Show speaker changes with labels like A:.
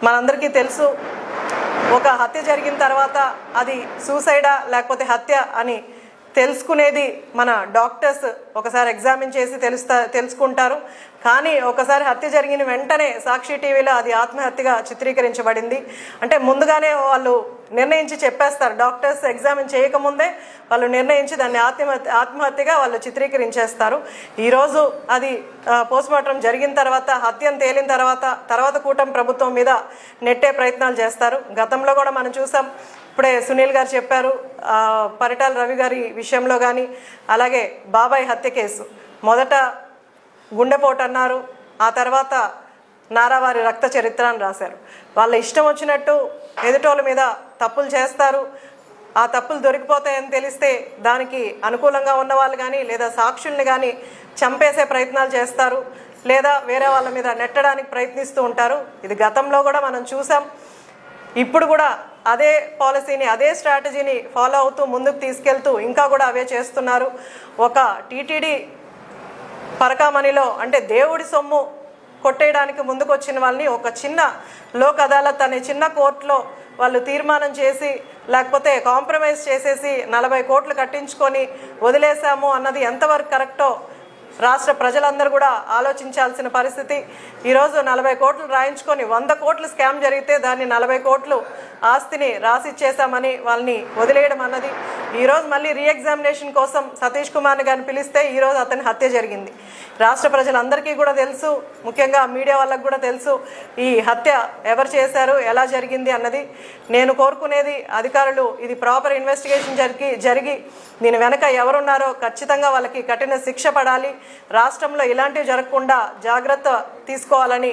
A: మనందరికీ తెలుసు ఒక హత్య జరిగిన తర్వాత అది సూసైడా లేకపోతే హత్య అని తెలుసుకునేది మన డాక్టర్స్ ఒకసారి ఎగ్జామిన్ చేసి తెలుసుకుంటారు. కానీ ఒకసారి హత్య జరిగిన వెంటనే సాక్షి టీవీలో అది ఆత్మహత్యగా చిత్రీకరించబడింది. అంటే ముందుగానే వాళ్ళు నిర్ణయించి చెప్పేస్తారు, డాక్టర్స్ ఎగ్జామిన్ చేయకముందే వాళ్ళు నిర్ణయించి దాన్ని ఆత్మహత్యగా వాళ్ళు చిత్రీకరించేస్తారు. ఈరోజు అది పోస్ట్మార్టం జరిగిన తర్వాత హత్యను తేలిన తర్వాత కూటమి ప్రభుత్వం మీద నెట్టే ప్రయత్నాలు చేస్తారు. గతంలో కూడా మనం చూసాం, ఇప్పుడే సునీల్ గారు చెప్పారు, పరిటాల రవి గారి విషయంలో కానీ అలాగే బాబాయ్ హత్య కేసు మొదట గుండెపోటు అన్నారు, ఆ తర్వాత నారావారి రక్త చరిత్ర అని రాశారు. వాళ్ళ ఇష్టం వచ్చినట్టు ఎదుటోళ్ళ మీద తప్పులు చేస్తారు. ఆ తప్పులు దొరికిపోతాయని తెలిస్తే దానికి అనుకూలంగా ఉన్న వాళ్ళు కానీ లేదా సాక్షుల్ని కానీ చంపేసే ప్రయత్నాలు చేస్తారు, లేదా వేరే వాళ్ళ మీద నెట్టడానికి ప్రయత్నిస్తూ ఉంటారు. ఇది గతంలో కూడా మనం చూసాం. ఇప్పుడు కూడా అదే పాలసీని అదే స్ట్రాటజీని ఫాలో అవుతూ ముందుకు తీసుకెళ్తూ ఇంకా కూడా అవే చేస్తున్నారు. ఒక టీటీడీ పరకామణిలో అంటే దేవుడి సొమ్ము కొట్టేయడానికి ముందుకు వచ్చిన వాళ్ళని ఒక చిన్న లోక్ అదాలత్ అనే చిన్న కోర్టులో వాళ్ళు తీర్మానం చేసి లేకపోతే కాంప్రమైజ్ చేసేసి 40 కోట్లు కట్టించుకొని వదిలేసాము అన్నది ఎంతవరకు కరెక్టో రాష్ట్ర ప్రజలందరూ కూడా ఆలోచించాల్సిన పరిస్థితి. ఈరోజు 40 కోట్లు రాయించుకొని 100 కోట్లు స్కామ్ జరిగితే దాన్ని 40 కోట్లు ఆస్తిని రాసిచ్చేసామని వాళ్ళని వదిలేయడం అన్నది. ఈరోజు మళ్ళీ రీఎగ్జామినేషన్ కోసం సతీష్ కుమార్ని గారిని పిలిస్తే ఈరోజు అతని హత్య జరిగింది. రాష్ట్ర ప్రజలందరికీ కూడా తెలుసు, ముఖ్యంగా మీడియా వాళ్ళకు కూడా తెలుసు ఈ హత్య ఎవరు చేశారు, ఎలా జరిగింది అన్నది. నేను కోరుకునేది అధికారులు ఇది ప్రాపర్ ఇన్వెస్టిగేషన్ జరిగి దీని వెనక ఎవరున్నారో ఖచ్చితంగా వాళ్ళకి కఠిన శిక్ష పడాలి. రాష్ట్రంలో ఇలాంటివి జరగకుండా జాగ్రత్త తీసుకోవాలని